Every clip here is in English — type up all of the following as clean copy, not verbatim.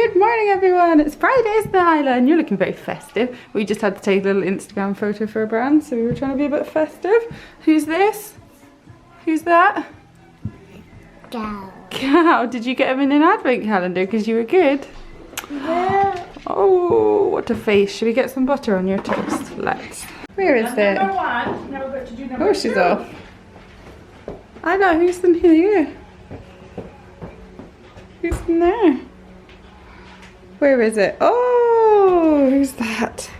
Good morning everyone, it's Friday, isn't it, Isla? And you're looking very festive. We just had to take a little Instagram photo for a brand, so we were trying to be a bit festive. Who's this? Who's that? Cow. Cow. Did you get him in an advent calendar because you were good? Yeah. Oh, what a face. Should we get some butter on your toast? Let's. Where is it? Oh, she's off. Isla, who's in here? Who's in there? Where is it? Oh, who's that?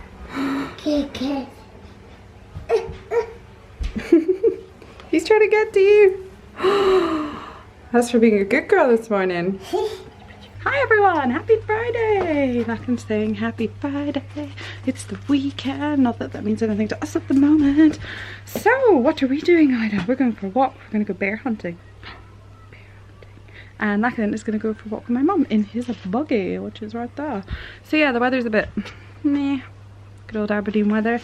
Kiki. He's trying to get to you. That's for being a good girl this morning. Hi everyone, happy Friday. Lachlan's saying happy Friday. It's the weekend. Not that that means anything to us at the moment. So, what are we doing, Ida? We're going for a walk. We're going to go bear hunting. And Lachlan is going to go for a walk with my mum in his buggy, which is right there. So yeah, the weather's a bit meh. Good old Aberdeen weather.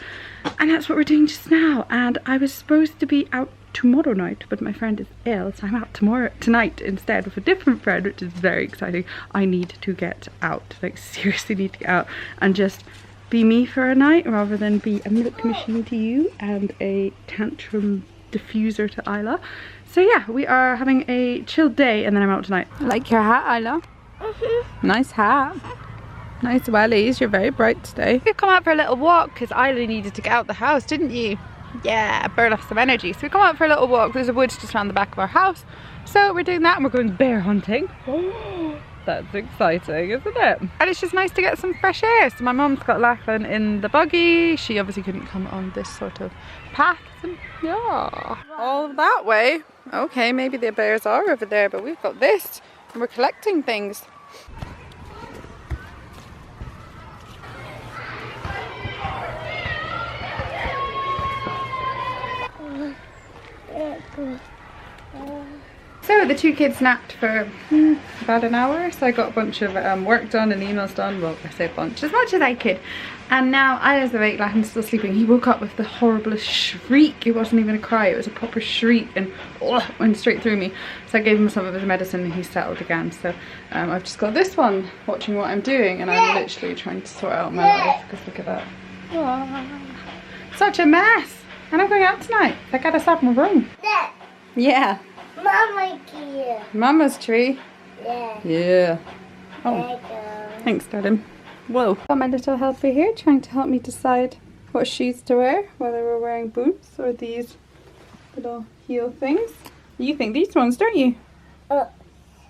And that's what we're doing just now. And I was supposed to be out tomorrow night, but my friend is ill, so I'm out tonight instead with a different friend, which is very exciting. I need to get out. Like, seriously need to get out and just be me for a night rather than be a milk machine to you and a tantrum diffuser to Isla. So yeah, we are having a chill day and then I'm out tonight. Like your hat, Isla? Nice hat. Nice wellies, you're very bright today. We've come out for a little walk because Isla needed to get out the house, didn't you? Yeah, burn off some energy. So we come out for a little walk. There's a woods just around the back of our house. So we're doing that and we're going bear hunting. Oh, that's exciting, isn't it? And it's just nice to get some fresh air. So my mum's got Lachlan in the buggy. She obviously couldn't come on this sort of path. And yeah, all that way. Okay, maybe the bears are over there, but we've got this and we're collecting things. So the two kids napped for about an hour, so I got a bunch of work done and emails done. Well, I say a bunch, as much as I could. And now Isla's awake, Lachlan's still sleeping. He woke up with the horriblest shriek. It wasn't even a cry, it was a proper shriek, and went straight through me. So I gave him some of his medicine and he's settled again. So I've just got this one watching what I'm doing, and I'm literally trying to sort out my life, because look at that. Oh, such a mess. And I'm going out tonight. I gotta stop in my room. Yeah. Mama here. Mama's tree? Yeah. Yeah. Oh, There you go. thanks, Dada. Whoa. Got my little helper here trying to help me decide what shoes to wear, whether we're wearing boots or these little heel things. You think these ones, don't you?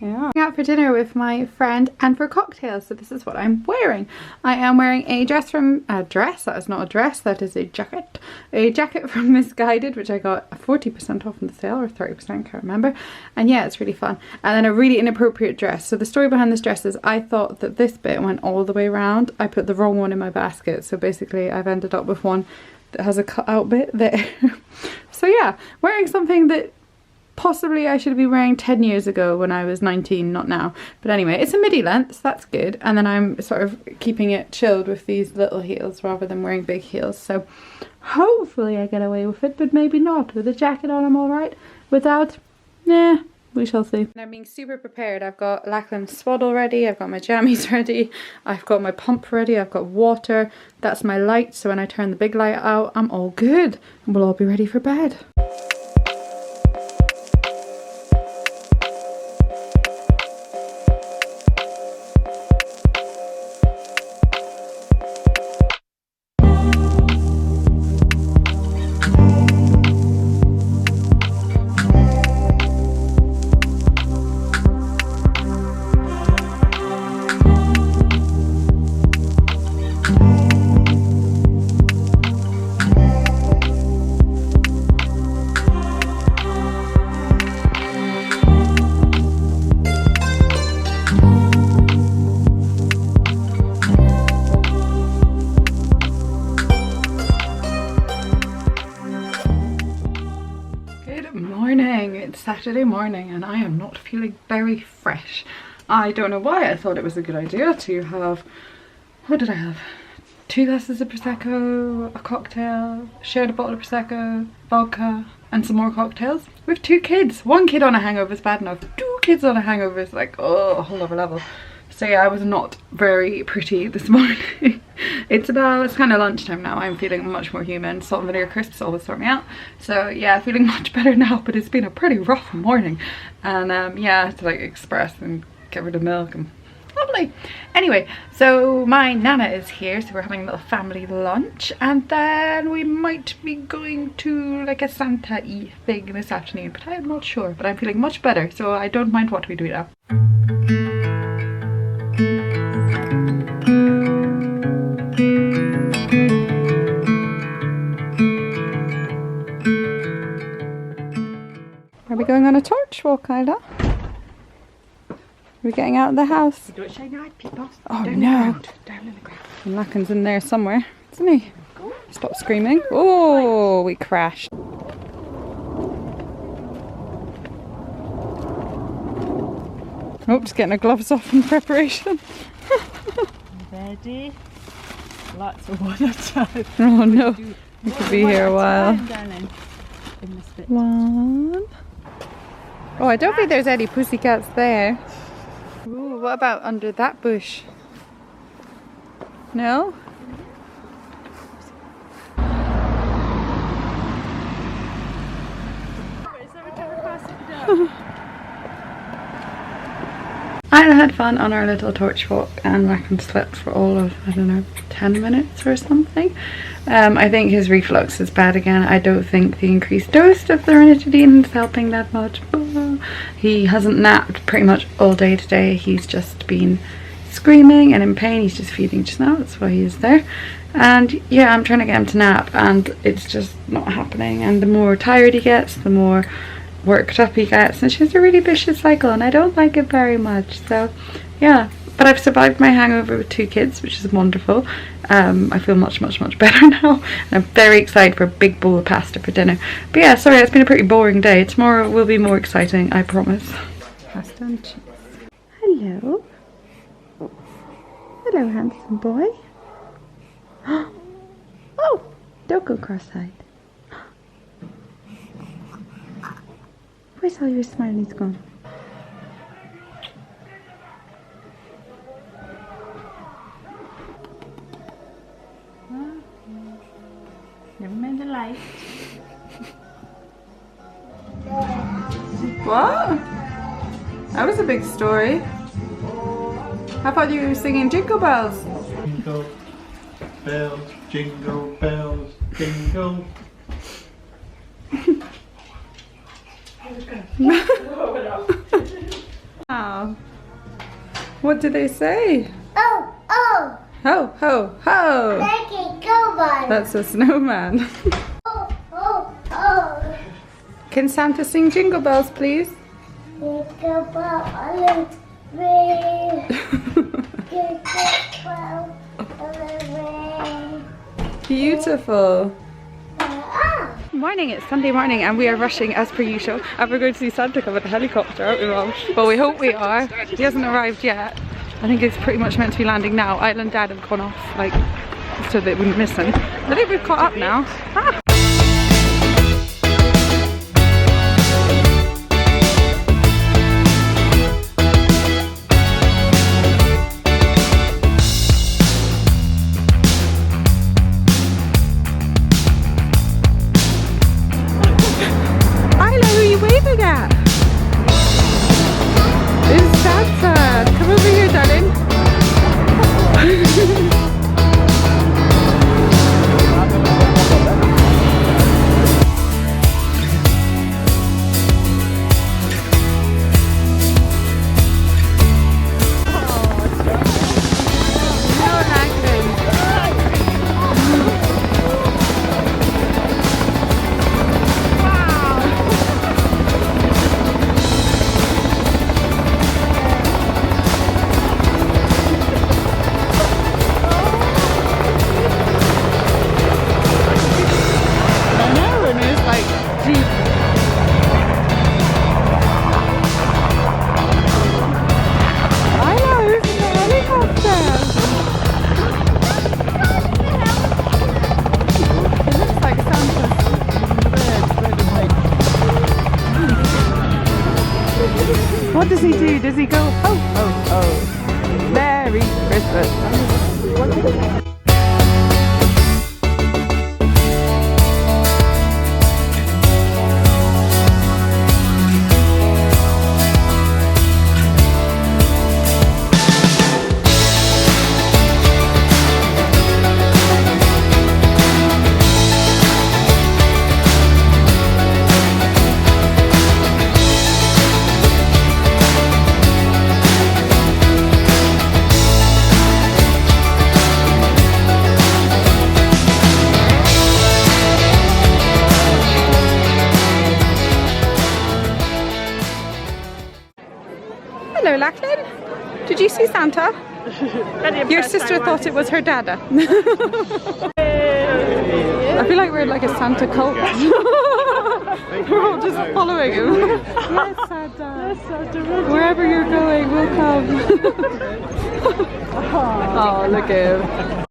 Yeah. I'm out for dinner with my friend and for cocktails, so this is what I'm wearing. I am wearing a dress from that is not a dress, that is a jacket. A jacket from Misguided, which I got 40% off in the sale, or 30%, can't remember. And yeah, it's really fun. And then a really inappropriate dress. So the story behind this dress is I thought that this bit went all the way around. I put the wrong one in my basket, so basically I've ended up with one that has a cut out bit there. So yeah, wearing something that possibly I should be wearing 10 years ago when I was 19, not now. But anyway, it's a midi length, so that's good. And then I'm sort of keeping it chilled with these little heels rather than wearing big heels. So hopefully I get away with it, but maybe not. With a jacket on, I'm alright. Without, nah, we shall see. And I'm being super prepared. I've got Lachlan's swaddle ready, I've got my jammies ready, I've got my pump ready, I've got water. That's my light, so when I turn the big light out, I'm all good. And we'll all be ready for bed. It's Saturday morning and I am not feeling very fresh. I don't know why I thought it was a good idea to have, what did I have? 2 glasses of Prosecco, a cocktail, shared a bottle of Prosecco, vodka, and some more cocktails. With 2 kids. 1 kid on a hangover is bad enough. 2 kids on a hangover is like, oh, a whole other level. So yeah, I was not very pretty this morning. It's kind of lunchtime now. I'm feeling much more human. Salt and vinegar crisps always sort me out. So yeah, feeling much better now, but it's been a pretty rough morning. And yeah, I had to like express and get rid of milk and lovely. Anyway, so my nana is here, so we're having a little family lunch, and then we might be going to like a Santa-y thing this afternoon, but I'm not sure. But I'm feeling much better, so I don't mind what we do now. Are we going on a torch walk, Isla? We're getting out of the house. Don't shine your eye, people. Oh Down no. Down in the ground. Lacken's in there somewhere, isn't he? Stop screaming. Oh, we crashed. Oh, just getting our gloves off in preparation. Ready? Lots of water time. Oh no, we could be here a while. Darling. In this bit. One. Oh, I don't think there's any pussycats there. Ooh, what about under that bush? No? I had fun on our little torch walk, and Racken slept for all of, I don't know, 10 minutes or something. I think his reflux is bad again. I don't think the increased dose of the ranitidine is helping that much. He hasn't napped pretty much all day today. He's just been screaming and in pain. He's just feeding just now, that's why he is there. And yeah, I'm trying to get him to nap, and it's just not happening. And the more tired he gets, the more worked up he gets, and it's just a really vicious cycle, and I don't like it very much. So yeah, but I've survived my hangover with 2 kids, which is wonderful. I feel much better now, and I'm very excited for a big bowl of pasta for dinner. But yeah, sorry, it's been a pretty boring day. Tomorrow will be more exciting, I promise. Pasta and cheese. Hello. Hello, handsome boy. Oh, don't go cross-eyed. Where's all your smileys gone? Never mind the light. What? That was a big story. How about you singing Jingle Bells? Jingle bells, jingle. Wow. What did they say? Oh, oh, Ho, ho, ho! make it go by. That's a snowman. Oh, oh, oh. Can Santa sing Jingle Bells, please? Jingle bell on the way. Jingle bell on the way. Beautiful. Ah. Morning, it's Sunday morning and we are rushing as per usual, and we're going to see Santa come with a helicopter, aren't we, Mom? Well, we hope we are. He hasn't arrived yet. I think it's pretty much meant to be landing now. Isla and Dad have gone off, like, so they wouldn't miss him. I think we've caught up now. Ah. Isla, who are you waving at? It's Santa. Come over here, darling. What does he do? Does he go ho ho ho? Hello, Lachlan. Did you see Santa? Your sister thought it was her Dada. I feel like we're in like a Santa cult. We're all just following him. Yes, Santa. Wherever you're going, we'll come. Oh, look at him.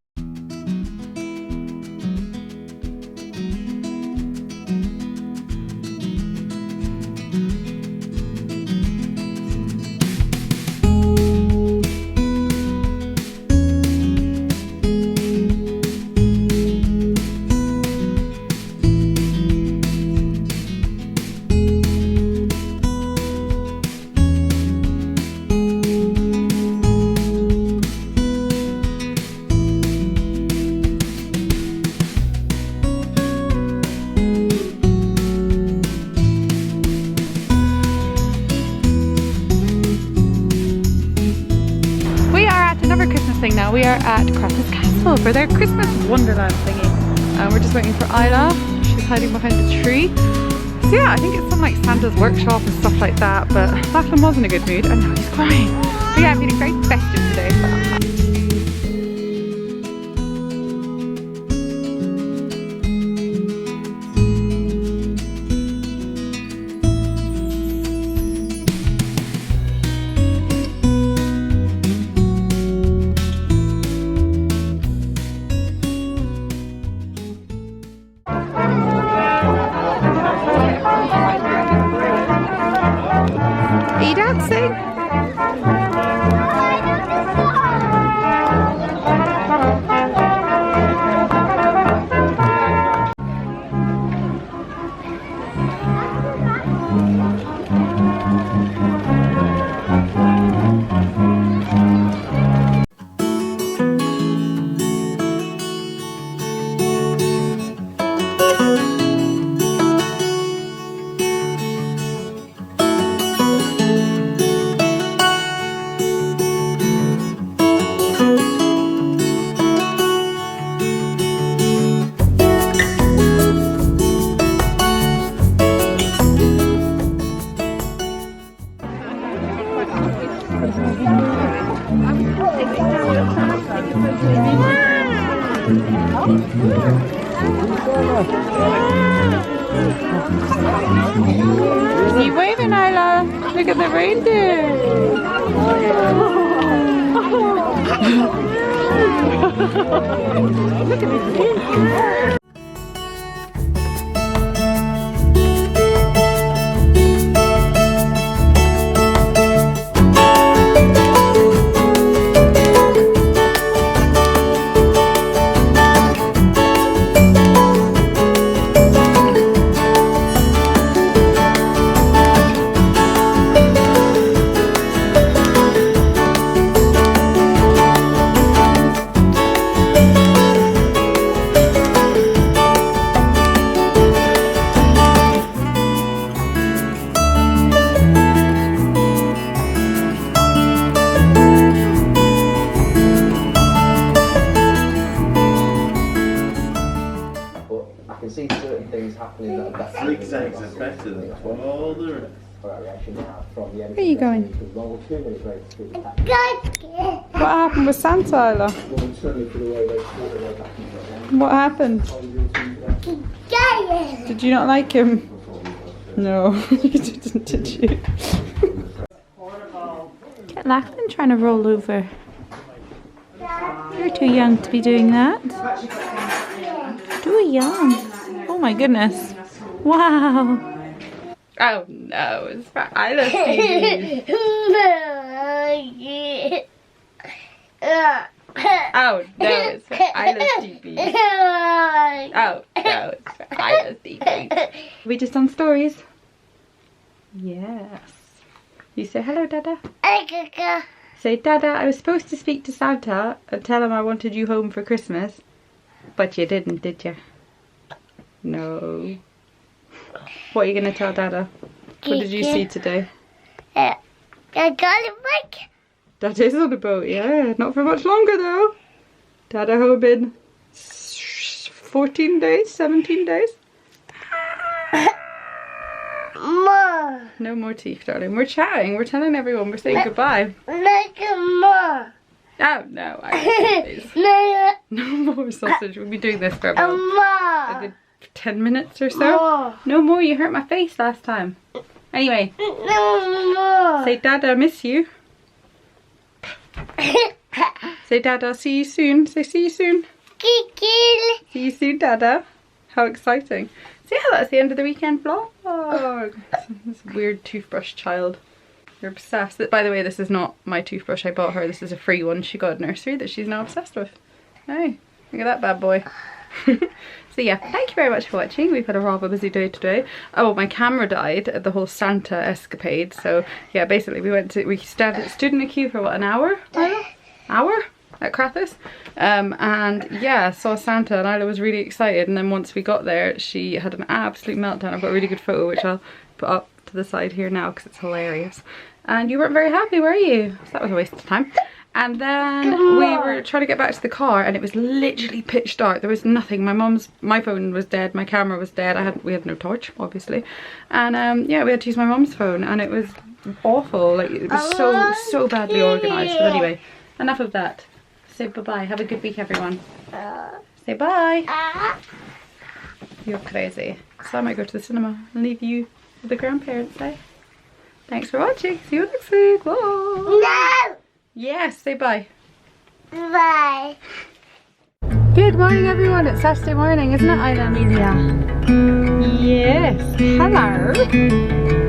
Now we are at Crass's Castle for their Christmas Wonderland thingy, and we're just waiting for Isla. She's hiding behind a tree. So yeah, I think it's some like Santa's workshop and stuff like that, but Lachlan was in a good mood and now he's crying. But yeah, I'm feeling very festive today. Are you dancing? Are you waving, Isla? Look at the reindeer. Look at this kid. See certain things happening that Zigzags are better than taller. Where are you going? What happened with Santa, Isla? What happened? Did you not like him? No, you didn't, did you? Get Lachlan trying to roll over. You're too young to be doing that. Too young. Oh my goodness. Wow. Oh no, it's for Isla's baby. Oh, no, it's for Isla's DP. Oh, no, it's for Isla's DP. We just done stories? Yes. You say hello, Dada. Say, Dada, I was supposed to speak to Santa and tell him I wanted you home for Christmas. But you didn't, did you? No. What are you going to tell Dada? What did you see today? I got it back. Dada's on a boat, yeah. Not for much longer, though. Dada home in 14 days, 17 days. More. No more teeth, darling. We're chatting. We're telling everyone we're saying goodbye. Like more. Oh, no. I no more sausage. We'll be doing this for about a More. good 10 minutes or so. More. No more. You hurt my face last time. Anyway, No more. say, Dada, I miss you. Say, Dada, see you soon. Say, see you soon. Kikil. See you soon, Dada. How exciting. So yeah, that's the end of the weekend vlog. This weird toothbrush child. You're obsessed. By the way, this is not my toothbrush I bought her. This is a free one she got at nursery that she's now obsessed with. Hey, look at that bad boy. So yeah, thank you very much for watching. We've had a rather busy day today. Oh, my camera died at the whole Santa escapade. So yeah, basically we stood in a queue for what, an hour? Hour? At Crathis, and yeah, saw Santa and Isla was really excited, and then once we got there she had an absolute meltdown. I've got a really good photo which I'll put up to the side here now because it's hilarious. And you weren't very happy, were you? So that was a waste of time. And then we were trying to get back to the car and it was literally pitch dark. There was nothing. My phone was dead, my camera was dead. We had no torch, obviously. And yeah, we had to use my mum's phone and it was awful. Like, it was so badly organised. But anyway, enough of that. Say bye-bye. Have a good week, everyone. Say bye. You're crazy. So I might go to the cinema and leave you with the grandparents, eh? Thanks for watching. See you next week. Bye. No. Yes, say bye. Bye. Good morning, everyone. It's Saturday morning, isn't it, Isla Amelia? Yes. Hello.